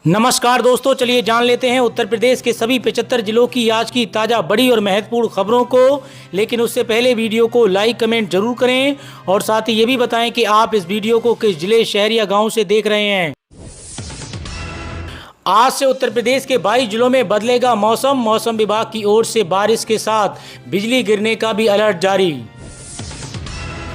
नमस्कार दोस्तों, चलिए जान लेते हैं उत्तर प्रदेश के सभी 75 जिलों की आज की ताज़ा बड़ी और महत्वपूर्ण खबरों को। लेकिन उससे पहले वीडियो को लाइक कमेंट जरूर करें और साथ ही ये भी बताएं कि आप इस वीडियो को किस जिले, शहर या गांव से देख रहे हैं। आज से उत्तर प्रदेश के 22 जिलों में बदलेगा मौसम। मौसम विभाग की ओर से बारिश के साथ बिजली गिरने का भी अलर्ट जारी।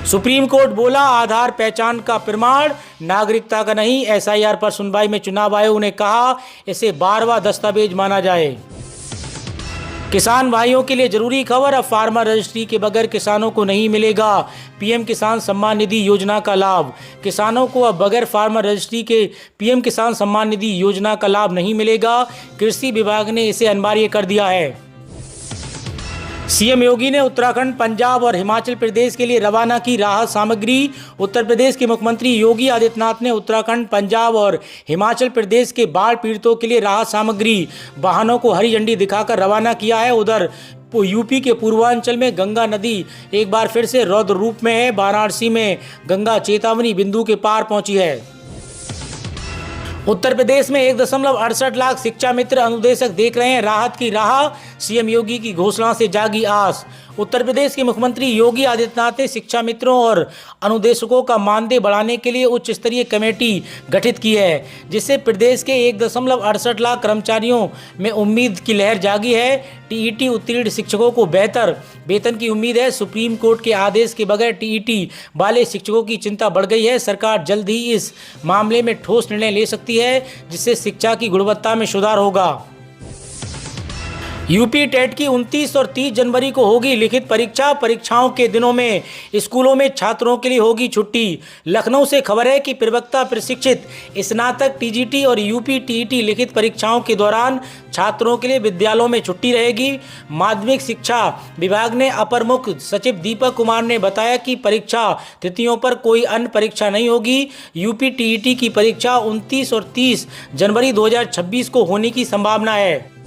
सुप्रीम कोर्ट बोला, आधार पहचान का प्रमाण, नागरिकता का नहीं। एसआईआर पर सुनवाई में चुनाव आयोग ने कहा इसे 12वां दस्तावेज माना जाए। किसान भाइयों के लिए जरूरी खबर, अब फार्मर रजिस्ट्री के बगैर किसानों को नहीं मिलेगा पीएम किसान सम्मान निधि योजना का लाभ। किसानों को अब बगैर फार्मर रजिस्ट्री के पीएम किसान सम्मान निधि योजना का लाभ नहीं मिलेगा। कृषि विभाग ने इसे अनिवार्य कर दिया है। सीएम योगी ने उत्तराखंड, पंजाब और हिमाचल प्रदेश के लिए रवाना की राहत सामग्री। उत्तर प्रदेश के मुख्यमंत्री योगी आदित्यनाथ ने उत्तराखंड, पंजाब और हिमाचल प्रदेश के बाढ़ पीड़ितों के लिए राहत सामग्री वाहनों को हरी झंडी दिखाकर रवाना किया है। उधर यूपी के पूर्वांचल में गंगा नदी एक बार फिर से रौद्र रूप में है। वाराणसी में गंगा चेतावनी बिंदु के पार पहुंची है। उत्तर प्रदेश में 1.68 लाख शिक्षा मित्र अनुदेशक देख रहे हैं राहत की राह। सीएम योगी की घोषणा से जागी आस। उत्तर प्रदेश के मुख्यमंत्री योगी आदित्यनाथ ने शिक्षा मित्रों और अनुदेशकों का मानदेय बढ़ाने के लिए उच्च स्तरीय कमेटी गठित की है, जिससे प्रदेश के 1.68 लाख कर्मचारियों में उम्मीद की लहर जागी है। टीईटी उत्तीर्ण शिक्षकों को बेहतर वेतन की उम्मीद है। सुप्रीम कोर्ट के आदेश के बगैर टीईटी वाले शिक्षकों की चिंता बढ़ गई है। सरकार जल्द ही इस मामले में ठोस निर्णय ले सकती है, जिससे शिक्षा की गुणवत्ता में सुधार होगा। यूपी टेट की 29 और 30 जनवरी को होगी लिखित परीक्षा। परीक्षाओं के दिनों में स्कूलों में छात्रों के लिए होगी छुट्टी। लखनऊ से खबर है कि प्रवक्ता प्रशिक्षित स्नातक टीजीटी और यूपी टीईटी लिखित परीक्षाओं के दौरान छात्रों के लिए विद्यालयों में छुट्टी रहेगी। माध्यमिक शिक्षा विभाग ने अपर मुख्य सचिव दीपक कुमार ने बताया कि परीक्षा तिथियों पर कोई अन्य परीक्षा नहीं होगी। यूपी टीईटी की परीक्षा 29 और 30 जनवरी 2026 को होने की संभावना है।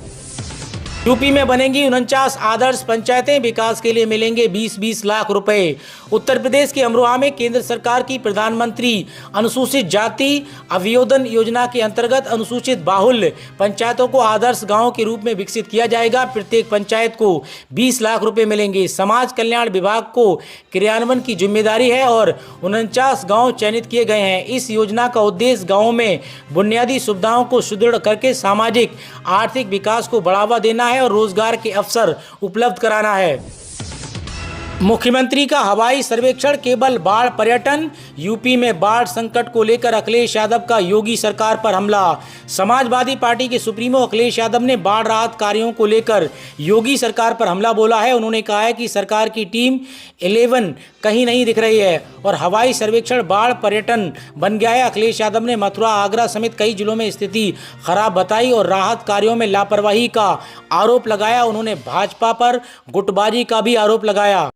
यूपी में बनेंगी 49 आदर्श पंचायतें, विकास के लिए मिलेंगे 20-20 लाख रुपए। उत्तर प्रदेश के अमरोहा में केंद्र सरकार की प्रधानमंत्री अनुसूचित जाति अभियोजन योजना के अंतर्गत अनुसूचित बाहुल्य पंचायतों को आदर्श गांव के रूप में विकसित किया जाएगा। प्रत्येक पंचायत को 20 लाख रुपए मिलेंगे। समाज कल्याण विभाग को क्रियान्वयन की जिम्मेदारी है और 49 गाँव चयनित किए गए हैं। इस योजना का उद्देश्य गाँव में बुनियादी सुविधाओं को सुदृढ़ करके सामाजिक आर्थिक विकास को बढ़ावा देना है और रोजगार के अवसर उपलब्ध कराना है। मुख्यमंत्री का हवाई सर्वेक्षण, केवल बाढ़ पर्यटन। यूपी में बाढ़ संकट को लेकर अखिलेश यादव का योगी सरकार पर हमला। समाजवादी पार्टी के सुप्रीमो अखिलेश यादव ने बाढ़ राहत कार्यों को लेकर योगी सरकार पर हमला बोला है। उन्होंने कहा है कि सरकार की टीम 11 कहीं नहीं दिख रही है और हवाई सर्वेक्षण बाढ़ पर्यटन बन गया है। अखिलेश यादव ने मथुरा, आगरा समेत कई जिलों में स्थिति खराब बताई और राहत कार्यों में लापरवाही का आरोप लगाया। उन्होंने भाजपा पर गुटबाजी का भी आरोप लगाया।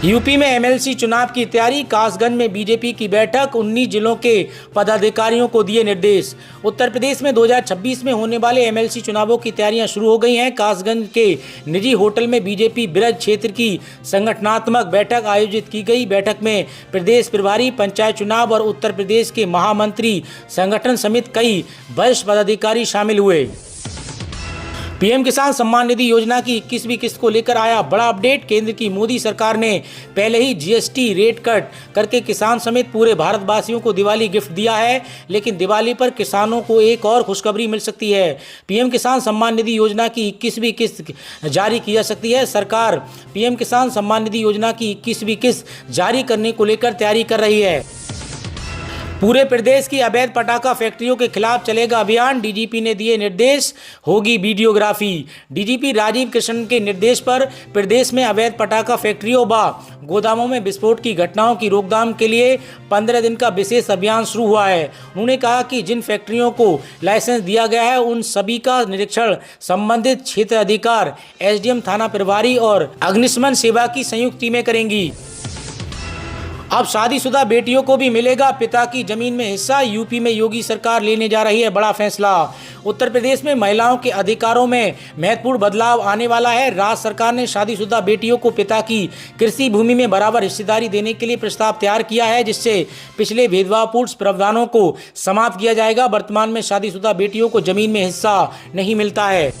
यूपी में एमएलसी चुनाव की तैयारी, कासगंज में बीजेपी की बैठक, 19 जिलों के पदाधिकारियों को दिए निर्देश। उत्तर प्रदेश में 2026 में होने वाले एमएलसी चुनावों की तैयारियां शुरू हो गई हैं। कासगंज के निजी होटल में बीजेपी ब्रज क्षेत्र की संगठनात्मक बैठक आयोजित की गई। बैठक में प्रदेश प्रभारी, पंचायत चुनाव और उत्तर प्रदेश के महामंत्री संगठन समेत कई वरिष्ठ पदाधिकारी शामिल हुए। पीएम किसान सम्मान निधि योजना की 21वीं किस्त को लेकर आया बड़ा अपडेट। केंद्र की मोदी सरकार ने पहले ही जीएसटी रेट कट करके किसान समेत पूरे भारतवासियों को दिवाली गिफ्ट दिया है, लेकिन दिवाली पर किसानों को एक और खुशखबरी मिल सकती है। पीएम किसान सम्मान निधि योजना की 21वीं किस्त जारी की जा सकती है। सरकार पीएम किसान सम्मान निधि योजना की 21वीं किस्त जारी करने को लेकर तैयारी कर रही है। पूरे प्रदेश की अवैध पटाखा फैक्ट्रियों के खिलाफ चलेगा अभियान। डीजीपी ने दिए निर्देश, होगी वीडियोग्राफी। डीजीपी राजीव कृष्ण के निर्देश पर प्रदेश में अवैध पटाखा फैक्ट्रियों व गोदामों में विस्फोट की घटनाओं की रोकथाम के लिए 15 दिन का विशेष अभियान शुरू हुआ है। उन्होंने कहा कि जिन फैक्ट्रियों को लाइसेंस दिया गया है उन सभी का निरीक्षण संबंधित क्षेत्र अधिकार, एसडीएम, थाना प्रभारी और अग्निशमन सेवा की संयुक्त टीमें करेंगी। अब शादीशुदा बेटियों को भी मिलेगा पिता की जमीन में हिस्सा। यूपी में योगी सरकार लेने जा रही है बड़ा फैसला। उत्तर प्रदेश में महिलाओं के अधिकारों में महत्वपूर्ण बदलाव आने वाला है। राज्य सरकार ने शादीशुदा बेटियों को पिता की कृषि भूमि में बराबर हिस्सेदारी देने के लिए प्रस्ताव तैयार किया है, जिससे पिछले भेदभावपूर्ण प्रावधानों को समाप्त किया जाएगा। वर्तमान में शादीशुदा बेटियों को जमीन में हिस्सा नहीं मिलता है।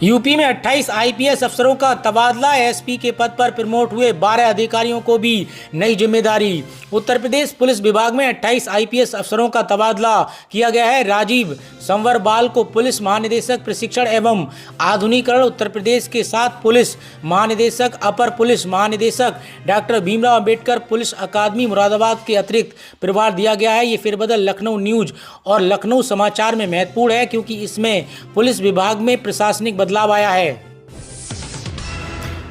यूपी में 28 आईपीएस अफसरों का तबादला। एसपी के पद पर प्रमोट हुए 12 अधिकारियों को भी नई जिम्मेदारी। उत्तर प्रदेश पुलिस विभाग में 28 आईपीएस अफसरों का तबादला किया गया है। राजीव संवरबाल को पुलिस महानिदेशक प्रशिक्षण एवं आधुनिकीकरण उत्तर प्रदेश के 7 पुलिस महानिदेशक, अपर पुलिस महानिदेशक डॉक्टर भीमराव अंबेडकर पुलिस अकादमी मुरादाबाद के अतिरिक्त प्रभार दिया गया है। ये फेरबदल लखनऊ न्यूज और लखनऊ समाचार में महत्वपूर्ण है, क्योंकि इसमें पुलिस विभाग में प्रशासनिक बदलाव आया है।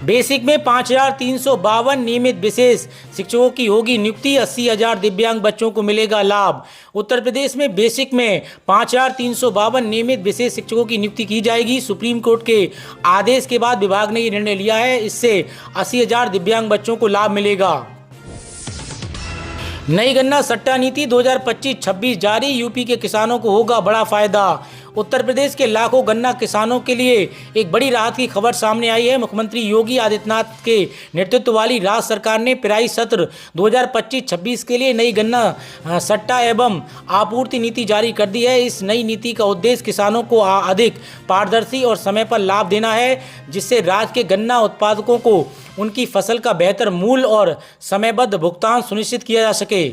बेसिक में 5,352 नियमित विशेष शिक्षकों की होगी नियुक्ति। 80,000 दिव्यांग बच्चों को मिलेगा लाभ। उत्तर प्रदेश में बेसिक में 5,352 नियमित विशेष शिक्षकों की नियुक्ति की जाएगी। सुप्रीम कोर्ट के आदेश के बाद विभाग ने ये निर्णय लिया है। इससे 80,000 दिव्यांग बच्चों को लाभ मिलेगा। नई गन्ना सट्टा नीति 2025-26 जारी। यूपी के किसानों को होगा बड़ा फायदा। उत्तर प्रदेश के लाखों गन्ना किसानों के लिए एक बड़ी राहत की खबर सामने आई है। मुख्यमंत्री योगी आदित्यनाथ के नेतृत्व वाली राज्य सरकार ने पेराई सत्र 2025-26 के लिए नई गन्ना सट्टा एवं आपूर्ति नीति जारी कर दी है। इस नई नीति का उद्देश्य किसानों को अधिक पारदर्शी और समय पर लाभ देना है, जिससे राज्य के गन्ना उत्पादकों को उनकी फसल का बेहतर मूल्य और समयबद्ध भुगतान सुनिश्चित किया जा सके।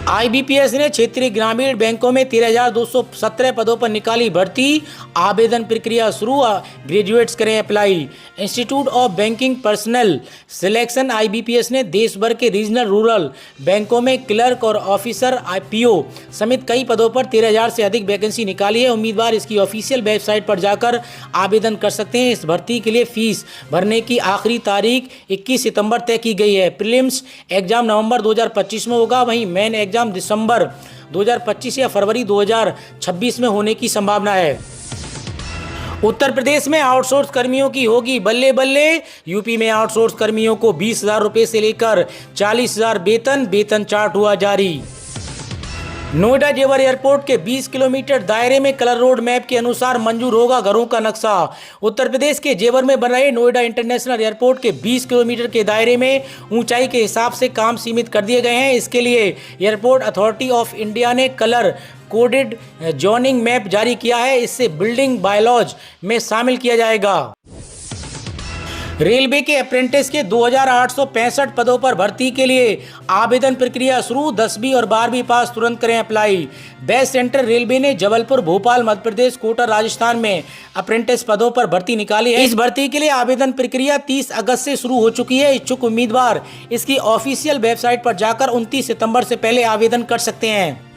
आईबीपीएस ने क्षेत्रीय ग्रामीण बैंकों में 13,217 पदों पर निकाली भर्ती। आवेदन प्रक्रिया शुरू। ग्रेजुएट्स करें apply. Institute of banking personal selection IBPS ने देश भर के रीजनल रूरल बैंकों में क्लर्क और ऑफिसर आईपीओ समेत कई पदों पर 13,000 से अधिक वैकेंसी निकाली है। उम्मीदवार इसकी ऑफिशियल वेबसाइट पर जाकर आवेदन कर सकते हैं। इस भर्ती के लिए फीस भरने की आखिरी तारीख 21 सितंबर तय की गई है। प्रीलिम्स एग्जाम नवंबर 2025 में होगा, वहीं मेन एग्जाम दिसंबर 2025 या फरवरी 2026 में होने की संभावना है। उत्तर प्रदेश में आउटसोर्स कर्मियों की होगी बल्ले बल्ले। यूपी में आउटसोर्स कर्मियों को 20,000 रुपये से लेकर 40,000 वेतन चार्ट हुआ जारी। नोएडा जेवर एयरपोर्ट के 20 किलोमीटर दायरे में कलर रोड मैप के अनुसार मंजूर होगा घरों का नक्शा। उत्तर प्रदेश के जेवर में बन रहे नोएडा इंटरनेशनल एयरपोर्ट के 20 किलोमीटर के दायरे में ऊंचाई के हिसाब से काम सीमित कर दिए गए हैं। इसके लिए एयरपोर्ट अथॉरिटी ऑफ इंडिया ने कलर कोडेड जोनिंग मैप जारी किया है। इससे बिल्डिंग बायलॉज में शामिल किया जाएगा। रेलवे के अप्रेंटिस के 2,865 पदों पर भर्ती के लिए आवेदन प्रक्रिया शुरू। 10वीं और 12वीं पास तुरंत करें अप्लाई। बेस्ट सेंटर रेलवे ने जबलपुर, भोपाल, मध्य प्रदेश, कोटा, राजस्थान में अप्रेंटिस पदों पर भर्ती निकाली है। इस भर्ती के लिए आवेदन प्रक्रिया 30 अगस्त से शुरू हो चुकी है। इच्छुक उम्मीदवार इसकी ऑफिशियल वेबसाइट पर जाकर 29 सितंबर से पहले आवेदन कर सकते हैं।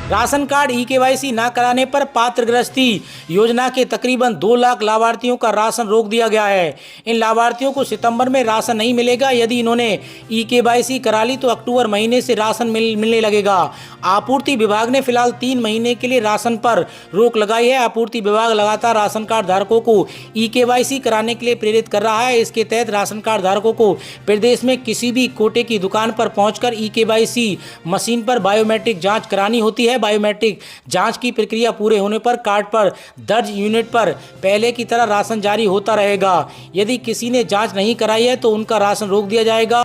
राशन कार्ड ई-केवाईसी न कराने पर पात्र गृहस्थी योजना के तकरीबन 2 लाख लाभार्थियों का राशन रोक दिया गया है। इन लाभार्थियों को सितंबर में राशन नहीं मिलेगा। यदि इन्होंने ई-केवाईसी करा ली तो अक्टूबर महीने से राशन मिलने लगेगा। आपूर्ति विभाग ने फिलहाल 3 महीने के लिए राशन पर रोक लगाई है। आपूर्ति विभाग लगातार राशन कार्ड धारकों को ई-केवाईसी कराने के लिए प्रेरित कर रहा है। इसके तहत राशन कार्ड धारकों को प्रदेश में किसी भी कोटे की दुकान पर पहुंचकर ई-केवाईसी मशीन पर बायोमेट्रिक जाँच करानी होती है। बायोमेट्रिक जांच की प्रक्रिया पूरे होने पर कार्ड पर दर्ज यूनिट पर पहले की तरह राशन जारी होता रहेगा। यदि किसी ने जांच नहीं कराई है तो उनका राशन रोक दिया जाएगा।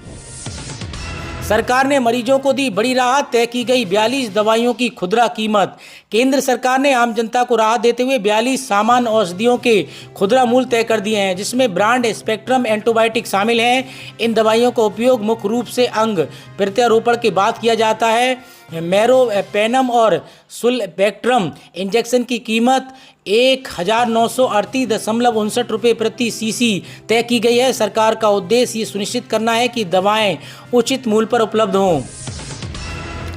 सरकार ने मरीजों को दी बड़ी राहत। तय की गई 42 दवाइयों की खुदरा कीमत। केंद्र सरकार ने आम जनता को राहत देते हुए 42 सामान्य औषधियों के खुदरा मूल्य तय कर दिए हैं, जिसमें ब्रांड स्पेक्ट्रम एंटीबायोटिक शामिल हैं। इन दवाइयों का उपयोग मुख्य रूप से अंग प्रत्यारोपण के बाद किया जाता है। मेरोपेनम और सुलबेक्ट्रम इंजेक्शन की कीमत 1,938.59 रुपये प्रति सीसी तय की गई है। सरकार का उद्देश्य ये सुनिश्चित करना है कि दवाएं उचित मूल्य पर उपलब्ध हों।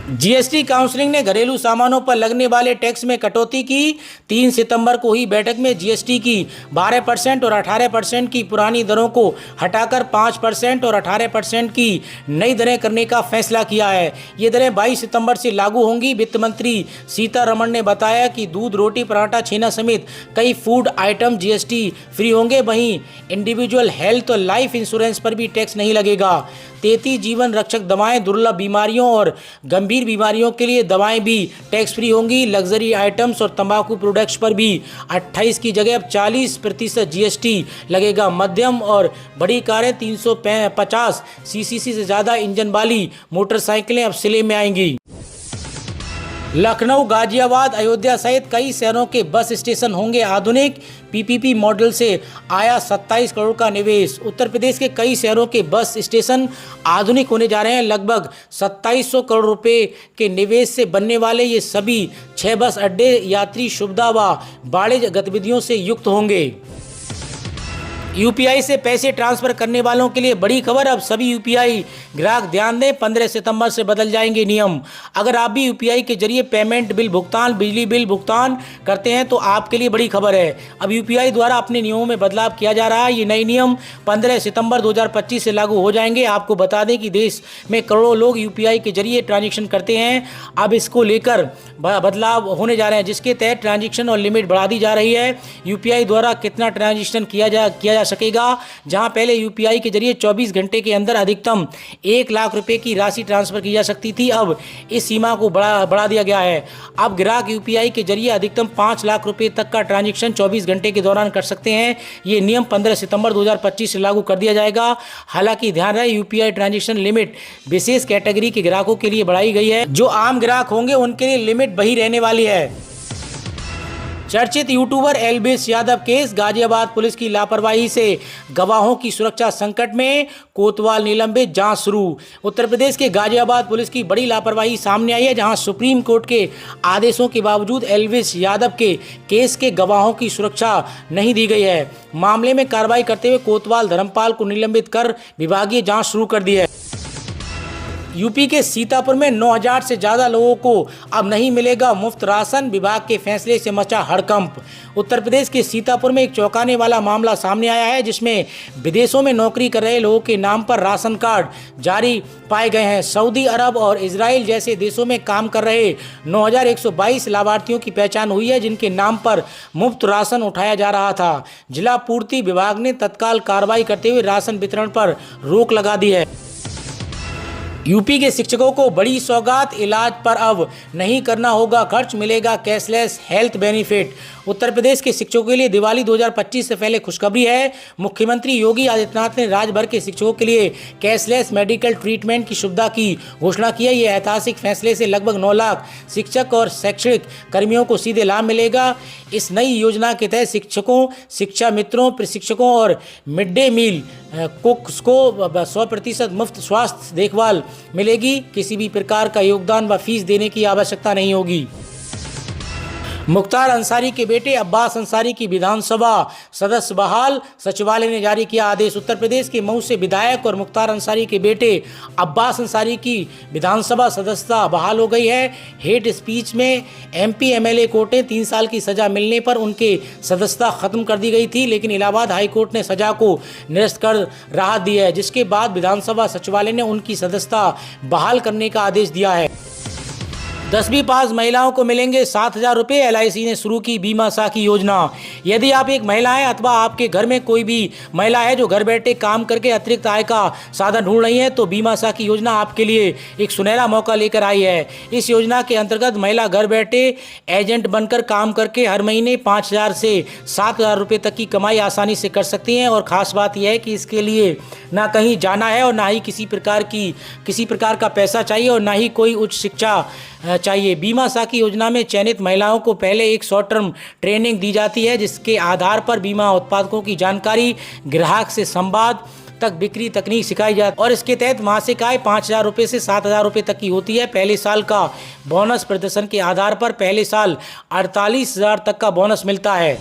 जीएसटी काउंसिलिंग ने घरेलू सामानों पर लगने वाले टैक्स में कटौती की। 3 सितंबर को हुई बैठक में जीएसटी की 12% और 18% की पुरानी दरों को हटाकर 5% और 18% की नई दरें करने का फैसला किया है। ये दरें 22 सितंबर से लागू होंगी। वित्त मंत्री सीतारमण ने बताया कि दूध, रोटी, पराठा, छेना समेत कई फूड आइटम जीएसटी फ्री होंगे। वहीं इंडिविजुअल हेल्थ और लाइफ इंश्योरेंस पर भी टैक्स नहीं लगेगा। 33 जीवन रक्षक दवाएं, दुर्लभ बीमारियों और गंभीर बीमारियों के लिए दवाएं भी टैक्स फ्री होंगी। लग्जरी आइटम्स और तंबाकू प्रोडक्ट्स पर भी 28 की जगह अब 40% जीएसटी लगेगा। मध्यम और बड़ी कारें, 350 सीसी से ज़्यादा इंजन वाली मोटरसाइकिलें अब सिले में आएंगी। लखनऊ, गाजियाबाद, अयोध्या सहित कई शहरों के बस स्टेशन होंगे आधुनिक। पीपीपी मॉडल से आया 27 करोड़ का निवेश। उत्तर प्रदेश के कई शहरों के बस स्टेशन आधुनिक होने जा रहे हैं। लगभग 2700 करोड़ रुपए के निवेश से बनने वाले ये सभी 6 बस अड्डे यात्री सुविधा व वाणिज्य गतिविधियों से युक्त होंगे। यूपीआई से पैसे ट्रांसफर करने वालों के लिए बड़ी खबर। अब सभी यूपीआई ग्राहक ध्यान दें, 15 सितंबर से बदल जाएंगे नियम। अगर आप भी यूपीआई के जरिए पेमेंट, बिल भुगतान, बिजली बिल भुगतान करते हैं तो आपके लिए बड़ी खबर है। अब यूपीआई द्वारा अपने नियमों में बदलाव किया जा रहा है। ये नए नियम 15 सितंबर 2025 से लागू हो जाएंगे। आपको बता दें कि देश में करोड़ों लोग यूपीआई के जरिए ट्रांजेक्शन करते हैं। अब इसको लेकर बदलाव होने जा रहे हैं, जिसके तहत ट्रांजेक्शन और लिमिट बढ़ा दी जा रही है। यूपीआई द्वारा कितना ट्रांजेक्शन किया जा सकेगा। जहां पहले यूपीआई के जरिए 24 घंटे के अंदर अधिकतम 1 लाख रुपए की राशि ट्रांसफर की जा सकती थी, अब इस सीमा को बढ़ा दिया गया है। अब ग्राहक यूपीआई के जरिए अधिकतम 5 लाख रुपए तक का ट्रांजैक्शन 24 घंटे के दौरान कर सकते हैं। ये नियम 15 सितंबर 2025 से लागू कर दिया जाएगा। हालांकि ध्यान रहे, यूपीआई ट्रांजैक्शन लिमिट विशेष कैटेगरी के ग्राहकों के लिए बढ़ाई गई है। जो आम ग्राहक होंगे उनके लिए लिमिट वही रहने वाली है। चर्चित YouTuber Elvis Yadav case, Ghaziabad police की लापरवाही से गवाहों की सुरक्षा संकट में, कोतवाल निलंबित, जांच शुरू। उत्तर प्रदेश के गाजियाबाद पुलिस की बड़ी लापरवाही सामने आई है, जहां सुप्रीम कोर्ट के आदेशों के बावजूद एल्विस यादव के केस के गवाहों की सुरक्षा नहीं दी गई है। मामले में कार्रवाई करते हुए कोतवाल धर्मपाल को निलंबित कर विभागीय जाँच शुरू कर दी है। यूपी के सीतापुर में 9000 से ज़्यादा लोगों को अब नहीं मिलेगा मुफ्त राशन, विभाग के फैसले से मचा हड़कंप। उत्तर प्रदेश के सीतापुर में एक चौंकाने वाला मामला सामने आया है, जिसमें विदेशों में नौकरी कर रहे लोगों के नाम पर राशन कार्ड जारी पाए गए हैं। सऊदी अरब और इजराइल जैसे देशों में काम कर रहे 9122 लाभार्थियों की पहचान हुई है, जिनके नाम पर मुफ्त राशन उठाया जा रहा था। जिला पूर्ति विभाग ने तत्काल कार्रवाई करते हुए राशन वितरण पर रोक लगा दी है। यूपी के शिक्षकों को बड़ी सौगात, इलाज पर अब नहीं करना होगा खर्च, मिलेगा cashless health benefit. Uttar Pradesh के शिक्षकों के लिए दिवाली 2025 से पहले खुशखबरी है। मुख्यमंत्री योगी आदित्यनाथ ने राज्य भर के शिक्षकों के लिए कैशलेस मेडिकल ट्रीटमेंट की सुविधा की घोषणा की है। ये ऐतिहासिक फैसले से लगभग 9 लाख शिक्षक और शैक्षणिक कर्मियों को सीधे लाभ मिलेगा। इस नई योजना के तहत शिक्षकों, शिक्षा मित्रों, प्रशिक्षकों और मिड डे मील कुक्स को 100% मुफ्त स्वास्थ्य देखभाल मिलेगी। किसी भी प्रकार का योगदान व फीस देने की आवश्यकता नहीं होगी। मुख्तार अंसारी के बेटे अब्बास अंसारी की विधानसभा सदस्य बहाल, सचिवालय ने जारी किया आदेश। उत्तर प्रदेश के मऊ से विधायक और मुख्तार अंसारी के बेटे अब्बास अंसारी की विधानसभा सदस्यता बहाल हो गई है। हेट स्पीच में एमपी एमएलए कोर्ट ने 3 साल की सजा मिलने पर उनके सदस्यता खत्म कर दी गई थी, लेकिन इलाहाबाद हाई कोर्ट ने सजा को निरस्त कर राहत दी है, जिसके बाद विधानसभा सचिवालय ने उनकी सदस्यता बहाल करने का आदेश दिया है। 10वीं पास महिलाओं को मिलेंगे 7,000 रुपये। एलआईसी ने शुरू की बीमा साखी योजना। यदि आप एक महिला हैं अथवा आपके घर में कोई भी महिला है जो घर बैठे काम करके अतिरिक्त आय का साधन ढूंढ रही है, तो बीमा साखी योजना आपके लिए एक सुनहरा मौका लेकर आई है। इस योजना के अंतर्गत महिला घर बैठे एजेंट बनकर काम करके हर महीने 5,000 से 7,000 रुपये तक की कमाई आसानी से कर सकती हैं। और ख़ास बात यह है कि इसके लिए ना कहीं जाना है और ना ही किसी प्रकार का पैसा चाहिए और ना ही कोई उच्च शिक्षा चाहिए। बीमा साखी योजना में चयनित महिलाओं को पहले एक शॉर्ट टर्म ट्रेनिंग दी जाती है, जिसके आधार पर बीमा उत्पादकों की जानकारी, ग्राहक से संवाद तक बिक्री तकनीक सिखाई जाती है और इसके तहत मासिक आय 5,000 रुपये से 7,000 रुपये तक की होती है। पहले साल का बोनस प्रदर्शन के आधार पर पहले साल 48,000 तक का बोनस मिलता है।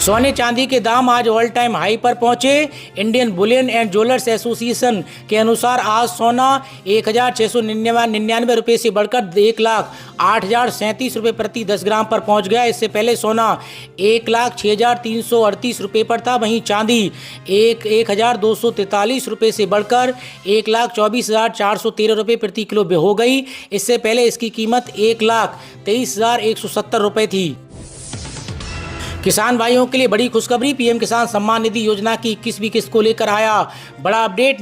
सोने चांदी के दाम आज ऑल टाइम हाई पर पहुंचे। Indian Boolean and jewellers association के अनुसार आज सोना 1,699 रुपये से बढ़कर 1,08,037 रुपये प्रति 10 ग्राम पर पहुंच गया। इससे पहले सोना 1,06,338 रुपये पर था। वहीं चांदी 1,243 रुपये से बढ़कर 1,24,413 रुपये प्रति किलो हो गई। इससे पहले इसकी कीमत 1,23,170 रुपये थी। किसान भाइयों के लिए बड़ी खुशखबरी, पीएम किसान सम्मान निधि योजना की 21वीं किस्त को लेकर आया बड़ा अपडेट।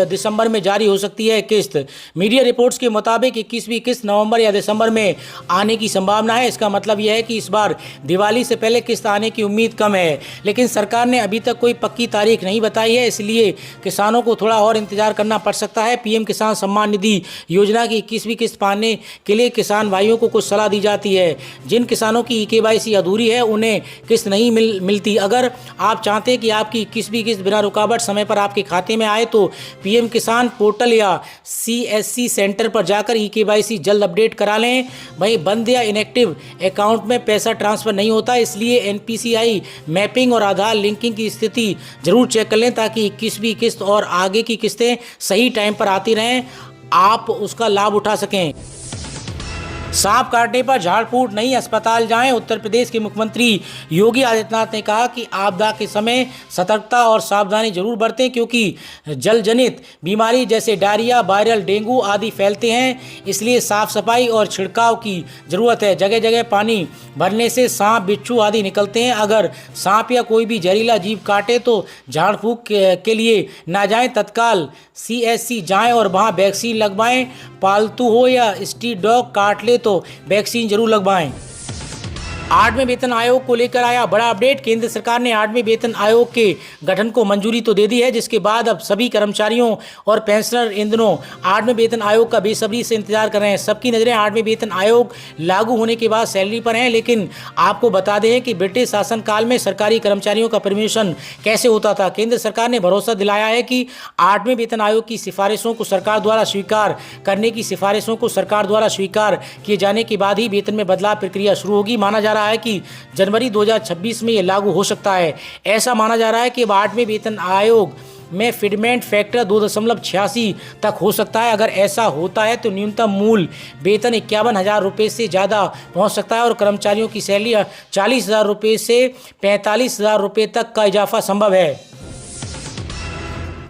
दिसंबर में जारी हो सकती है किस्त। मीडिया रिपोर्ट्स के मुताबिक 21वीं किस्त नवंबर या दिसंबर में आने की संभावना है। इसका मतलब यह है कि इस बार दिवाली से पहले किस्त आने की उम्मीद कम है, लेकिन सरकार ने अभी तक कोई पक्की तारीख नहीं बताई है, इसलिए किसानों को थोड़ा और इंतजार करना पड़ सकता है। पीएम किसान सम्मान निधि योजना की 21वीं किस्त पाने के लिए किसान भाइयों को कुछ सलाह दी जाती है। जिन किसानों की KYC अधूरी है उन्हें किस्त नहीं मिलती। अगर आप चाहते हैं कि आपकी 21वीं किस्त बिना रुकावट समय पर आपके खाते में आए तो पीएम किसान पोर्टल या CSC सेंटर पर जाकर KYC जल्द अपडेट करा लें। वहीं बंद या इनएक्टिव अकाउंट में पैसा ट्रांसफर नहीं होता, इसलिए NPCI मैपिंग और आधार लिंकिंग की स्थिति जरूर चेक कर लें ताकि 21वीं किस्त और आगे की किस्तें सही टाइम पर आती रहें, आप उसका लाभ उठा सकें। सांप काटने पर झाड़ फूट नहीं, अस्पताल जाएं। उत्तर प्रदेश के मुख्यमंत्री योगी आदित्यनाथ ने कहा कि आपदा के समय सतर्कता और सावधानी जरूर बरतें, क्योंकि जल जनित बीमारी जैसे डायरिया, वायरल डेंगू आदि फैलते हैं। इसलिए साफ सफाई और छिड़काव की जरूरत है। जगह जगह पानी भरने से सांप, बिच्छू आदि निकलते हैं। अगर सांप या कोई भी जहरीला जीव काटे तो झाड़ फूक के लिए ना जाएं, तत्काल CSC जाएं और वहां वैक्सीन लगवाएं। पालतू हो या स्ट्रीट डॉग काट ले तो वैक्सीन जरूर लगवाएं। 8वें वेतन आयोग को लेकर आया बड़ा अपडेट। केंद्र सरकार ने 8वें वेतन आयोग के गठन को मंजूरी तो दे दी है, जिसके बाद अब सभी कर्मचारियों और पेंशनर इन दिनों 8वें वेतन आयोग का बेसब्री से इंतजार कर रहे हैं। सबकी नजरें 8वें वेतन आयोग लागू होने के बाद सैलरी पर हैं, लेकिन आपको बता दें कि ब्रिटिश शासनकाल में सरकारी कर्मचारियों का प्रमोशन कैसे होता था। केंद्र सरकार ने भरोसा दिलाया है कि 8वें वेतन आयोग की सिफारिशों को सरकार द्वारा स्वीकार किए जाने के बाद ही वेतन में बदलाव प्रक्रिया शुरू होगी। माना जा रहा है कि जनवरी 2026 में यह लागू हो सकता है। ऐसा माना जा रहा है कि अब 8वें वेतन आयोग में फिटमेंट फैक्टर 2.86 तक हो सकता है। अगर ऐसा होता है तो न्यूनतम मूल वेतन 51,000 रुपये से ज़्यादा पहुंच सकता है और कर्मचारियों की सैलरी 40,000 रुपये से 45,000 रुपये तक का इजाफा संभव है।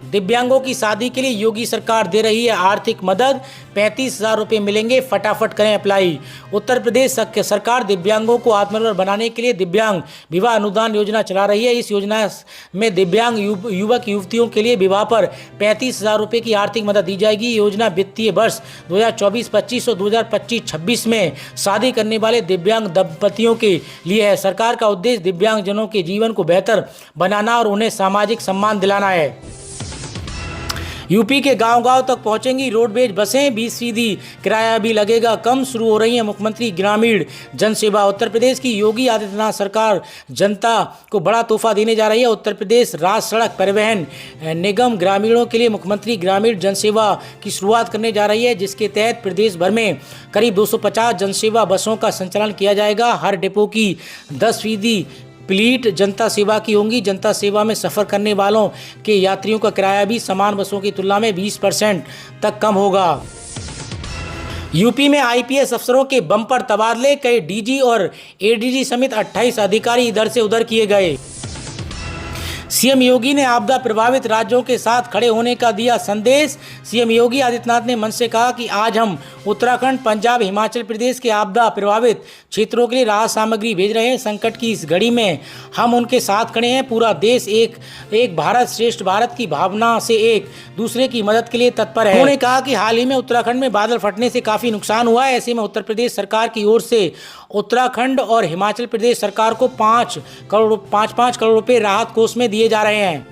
दिव्यांगों की शादी के लिए योगी सरकार दे रही है आर्थिक मदद, 35,000 रुपये मिलेंगे, फटाफट करें अप्लाई। उत्तर प्रदेश सरकार दिव्यांगों को आत्मनिर्भर बनाने के लिए दिव्यांग विवाह अनुदान योजना चला रही है। इस योजना में दिव्यांग युवक युवतियों के लिए विवाह पर 35,000 रुपये की आर्थिक मदद दी जाएगी। योजना वित्तीय वर्ष 2024-25 और 2025-26 में शादी करने वाले दिव्यांग दंपतियों के लिए है। सरकार का उद्देश्य दिव्यांगजनों के जीवन को बेहतर बनाना और उन्हें सामाजिक सम्मान दिलाना है। यूपी के गांव-गांव तक पहुंचेंगी रोडवेज बसें, 20% किराया भी लगेगा कम। शुरू हो रही है मुख्यमंत्री ग्रामीण जन सेवा। उत्तर प्रदेश की योगी आदित्यनाथ सरकार जनता को बड़ा तोहफा देने जा रही है। उत्तर प्रदेश राज्य सड़क परिवहन निगम ग्रामीणों के लिए मुख्यमंत्री ग्रामीण जन सेवा की शुरुआत करने जा रही है, जिसके तहत प्रदेश भर में करीब 250 जनसेवा बसों का संचालन किया जाएगा। हर डिपो की 10% प्लीट जनता सेवा की होंगी। जनता सेवा में सफ़र करने वालों के यात्रियों का किराया भी समान बसों की तुलना में 20% तक कम होगा। यूपी में IPS अफसरों के बम्पर तबादले, कई DG और ADG समेत 28 अधिकारी इधर से उधर किए गए। सीएम योगी ने आपदा प्रभावित राज्यों के साथ खड़े होने का दिया संदेश। सीएम योगी आदित्यनाथ ने मंच से कहा कि आज हम उत्तराखंड, पंजाब, हिमाचल प्रदेश के आपदा प्रभावित क्षेत्रों के लिए राहत सामग्री भेज रहे हैं। संकट की इस घड़ी में हम उनके साथ खड़े हैं। पूरा देश एक भारत श्रेष्ठ भारत की भावना से एक दूसरे की मदद के लिए तत्पर है। उन्होंने कहा कि हाल ही में उत्तराखंड में बादल फटने से काफ़ी नुकसान हुआ है। ऐसे में उत्तर प्रदेश सरकार की ओर से उत्तराखंड और हिमाचल प्रदेश सरकार को 5 करोड़ रुपए राहत कोष में दिए जा रहे हैं।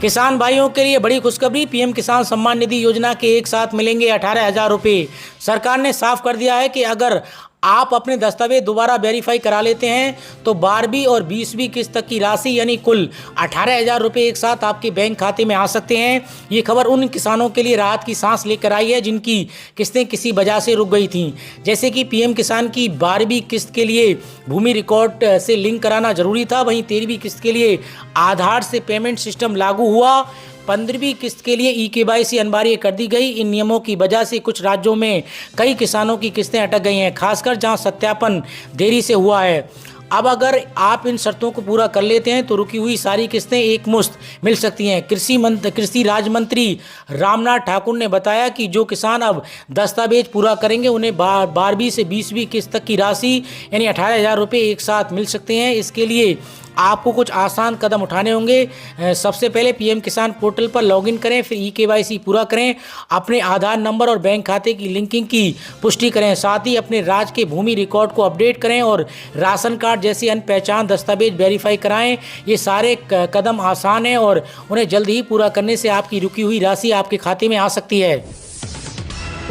किसान भाइयों के लिए बड़ी खुशखबरी, पीएम किसान सम्मान निधि योजना के एक साथ मिलेंगे 18,000 रुपये। सरकार ने साफ कर दिया है कि अगर आप अपने दस्तावेज दोबारा वेरीफाई करा लेते हैं तो 12वीं और 20वीं किस्त तक की राशि यानी कुल 18,000 रुपये एक साथ आपके बैंक खाते में आ सकते हैं। ये खबर उन किसानों के लिए राहत की सांस लेकर आई है जिनकी किस्तें किसी वजह से रुक गई थीं। जैसे कि पीएम किसान की 12वीं किस्त के लिए भूमि रिकॉर्ड से लिंक कराना जरूरी था, वहीं 13वीं किस्त के लिए आधार से पेमेंट सिस्टम लागू हुआ। 15वीं किस्त के लिए ई-केवाईसी अनिवार्य कर दी गई। इन नियमों की वजह से कुछ राज्यों में कई किसानों की किस्तें अटक गई हैं, खासकर जहां सत्यापन देरी से हुआ है। अब अगर आप इन शर्तों को पूरा कर लेते हैं तो रुकी हुई सारी किस्तें एक मुश्त मिल सकती हैं। कृषि राज्य मंत्री रामनाथ ठाकुर ने बताया कि जो किसान अब दस्तावेज पूरा करेंगे उन्हें 12वीं से 20वीं किस्त तक की राशि यानी 18,000 रुपये एक साथ मिल सकते हैं। इसके लिए आपको कुछ आसान कदम उठाने होंगे। सबसे पहले पीएम किसान पोर्टल पर लॉगिन करें, फिर ई-केवाईसी पूरा करें, अपने आधार नंबर और बैंक खाते की लिंकिंग की पुष्टि करें, साथ ही अपने राज्य के भूमि रिकॉर्ड को अपडेट करें और राशन कार्ड जैसे अन्य पहचान दस्तावेज वेरीफाई कराएं। ये सारे कदम आसान हैं और उन्हें जल्द ही पूरा करने से आपकी रुकी हुई राशि आपके खाते में आ सकती है।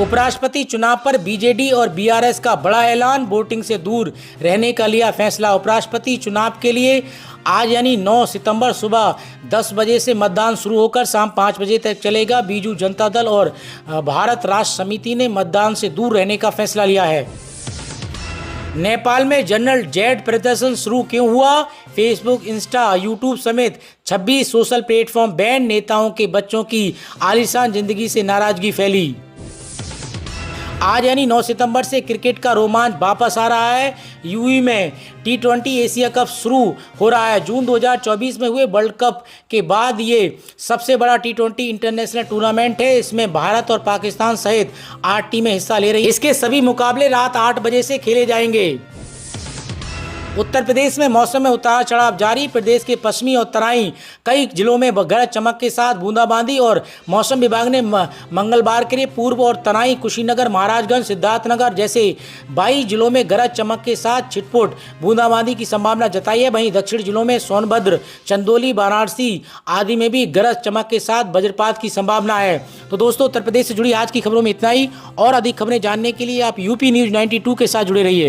उपराष्ट्रपति चुनाव पर बीजेडी और बीआरएस का बड़ा ऐलान, वोटिंग से दूर रहने का लिया फैसला। उपराष्ट्रपति चुनाव के लिए आज यानी 9 सितंबर सुबह 10 बजे से मतदान शुरू होकर शाम 5 बजे तक चलेगा। बीजू जनता दल और भारत राष्ट्र समिति ने मतदान से दूर रहने का फैसला लिया है। नेपाल में जनरल जेड प्रदर्शन शुरू क्यों हुआ? फेसबुक, इंस्टा, यूट्यूब समेत 26 सोशल प्लेटफॉर्म बैन। नेताओं के बच्चों की आलीशान जिंदगी से नाराजगी फैली। आज यानी 9 सितंबर से क्रिकेट का रोमांच वापस आ रहा है। यूएई में T20 एशिया कप शुरू हो रहा है। जून 2024 में हुए वर्ल्ड कप के बाद ये सबसे बड़ा T20 इंटरनेशनल टूर्नामेंट है। इसमें भारत और पाकिस्तान सहित 8 टीमें हिस्सा ले रही हैं। इसके सभी मुकाबले रात 8 बजे से खेले जाएंगे। उत्तर प्रदेश में मौसम में उतार चढ़ाव जारी। प्रदेश के पश्चिमी और तराई कई जिलों में गरज चमक के साथ बूंदाबांदी और मौसम विभाग ने मंगलवार के लिए पूर्व और तराई, कुशीनगर, महाराजगंज, सिद्धार्थनगर जैसे 22 जिलों में गरज चमक के साथ छिटपुट बूंदाबांदी की संभावना जताई है। वहीं दक्षिण जिलों में सोनभद्र, चंदौली, वाराणसी आदि में भी गरज चमक के साथ वज्रपात की संभावना है। तो दोस्तों, उत्तर प्रदेश से जुड़ी आज की खबरों में इतना ही। और अधिक खबरें जानने के लिए आप यूपी न्यूज़ 92 के साथ जुड़े रहिए।